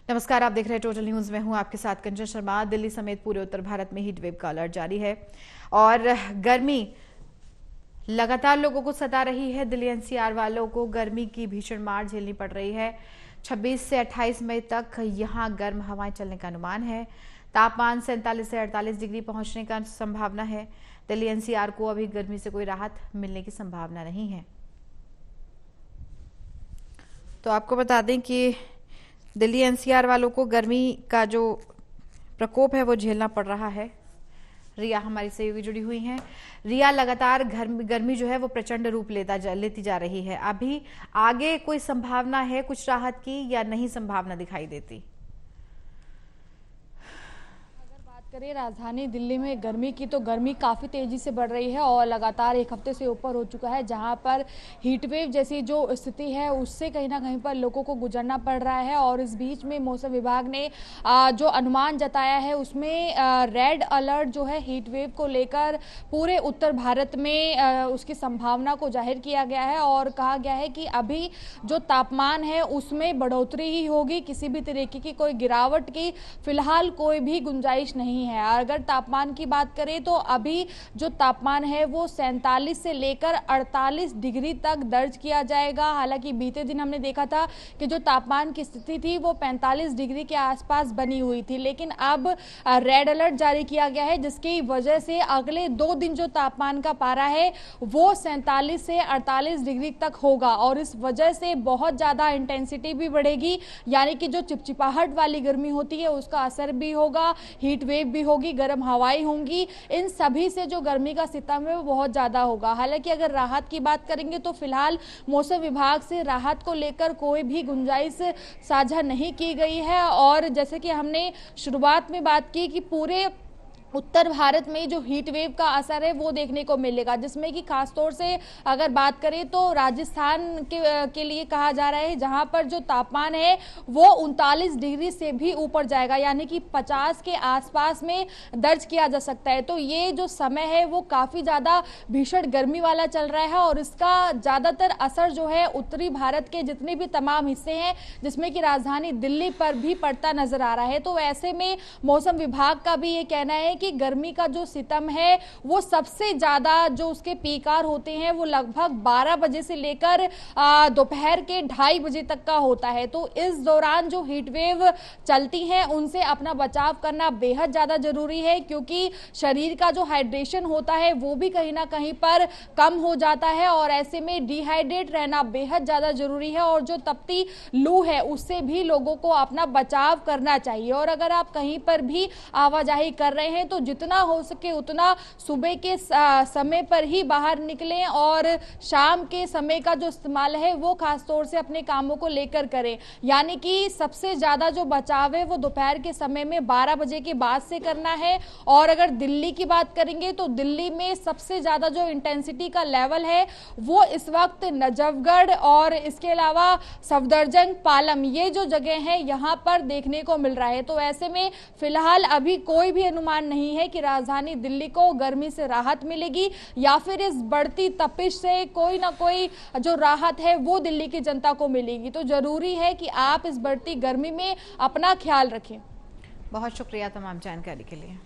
नमस्कार, आप देख रहे हैं टोटल न्यूज में हूं आपके साथ कंचन शर्मा। दिल्ली समेत पूरे उत्तर भारत में हीट वेव का अलर्ट जारी है और गर्मी लगातार लोगों को सता रही है। दिल्ली एनसीआर वालों को गर्मी की भीषण मार झेलनी पड़ रही है। 26 से 28 मई तक यहां गर्म हवाएं चलने का अनुमान है। तापमान 47 से 48 डिग्री पहुंचने का संभावना है। दिल्ली एनसीआर को अभी गर्मी से कोई राहत मिलने की संभावना नहीं है। तो आपको बता दें कि दिल्ली एनसीआर वालों को गर्मी का जो प्रकोप है वो झेलना पड़ रहा है। रिया हमारी सहयोगी जुड़ी हुई हैं। रिया, लगातार गर्मी जो है वो प्रचंड रूप लेती जा रही है। अभी आगे कोई संभावना है कुछ राहत की या नहीं संभावना दिखाई देती? करें राजधानी दिल्ली में गर्मी की तो गर्मी काफ़ी तेज़ी से बढ़ रही है और लगातार एक हफ्ते से ऊपर हो चुका है, जहां पर हीट वेव जैसी जो स्थिति है उससे कहीं ना कहीं पर लोगों को गुजरना पड़ रहा है। और इस बीच में मौसम विभाग ने जो अनुमान जताया है उसमें रेड अलर्ट जो है हीट वेव को लेकर पूरे उत्तर भारत में उसकी संभावना को जाहिर किया गया है और कहा गया है कि अभी जो तापमान है उसमें बढ़ोतरी ही होगी, किसी भी तरीके की कोई गिरावट की फिलहाल कोई भी गुंजाइश नहीं है। अगर तापमान की बात करें तो अभी जो तापमान है वो 47 से लेकर 48 डिग्री तक दर्ज किया जाएगा। हालांकि बीते दिन हमने देखा था कि जो तापमान की स्थिति थी वो 45 डिग्री के आसपास बनी हुई थी, लेकिन अब रेड अलर्ट जारी किया गया है, जिसकी वजह से अगले 2 दिन जो तापमान का पारा है वो 47 से 48 डिग्री तक होगा और इस वजह से बहुत ज्यादा इंटेंसिटी भी बढ़ेगी, यानी कि जो चिपचिपाहट वाली गर्मी होती है उसका असर भी होगा, हीट वेव भी होगी, गर्म हवाएं होंगी। इन सभी से जो गर्मी का सितम है वो बहुत ज्यादा होगा। हालांकि अगर राहत की बात करेंगे तो फिलहाल मौसम विभाग से राहत को लेकर कोई भी गुंजाइश साझा नहीं की गई है। और जैसे कि हमने शुरुआत में बात की कि पूरे उत्तर भारत में जो हीट वेव का असर है वो देखने को मिलेगा, जिसमें कि खासतौर से अगर बात करें तो राजस्थान के लिए कहा जा रहा है, जहां पर जो तापमान है वो 39 डिग्री से भी ऊपर जाएगा, यानी कि 50 के आसपास में दर्ज किया जा सकता है। तो ये जो समय है वो काफी ज्यादा भीषण गर्मी वाला चल रहा है और इसका ज्यादातर असर जो है उत्तरी भारत के जितने भी तमाम हिस्से हैं, जिसमें कि राजधानी दिल्ली पर भी पड़ता नजर आ रहा है। तो ऐसे में मौसम विभाग का भी ये कहना है कि गर्मी का जो सितम है वो सबसे ज्यादा जो उसके पीकार होते हैं वो लगभग 12 बजे से लेकर दोपहर के 2:30 बजे तक का होता है। तो इस दौरान जो हीट वेव चलती हैं उनसे अपना बचाव करना बेहद ज्यादा जरूरी है, क्योंकि शरीर का जो हाइड्रेशन होता है वो भी कहीं ना कहीं पर कम हो जाता है और ऐसे में डिहाइड्रेट रहना बेहद ज्यादा जरूरी है और जो तपती लू है उससे भी लोगों को अपना बचाव करना चाहिए। और अगर आप कहीं पर भी आवाजाही कर रहे हैं तो जितना हो सके उतना सुबह के समय पर ही बाहर निकलें और शाम के समय का जो इस्तेमाल है वो खासतौर से अपने कामों को लेकर करें, यानी कि सबसे ज्यादा जो बचाव है वो दोपहर के समय में 12 बजे के बाद से करना है। और अगर दिल्ली की बात करेंगे तो दिल्ली में सबसे ज्यादा जो इंटेंसिटी का लेवल है वो इस वक्त नजफगढ़ और इसके अलावा सफदरजंग, पालम, ये जो जगह है यहाँ पर देखने को मिल रहा है। तो ऐसे में फिलहाल अभी कोई भी अनुमान नहीं है कि राजधानी दिल्ली को गर्मी से राहत मिलेगी या फिर इस बढ़ती तपिश से कोई ना कोई जो राहत है वो दिल्ली की जनता को मिलेगी। तो जरूरी है कि आप इस बढ़ती गर्मी में अपना ख्याल रखें। बहुत शुक्रिया तमाम जानकारी के लिए।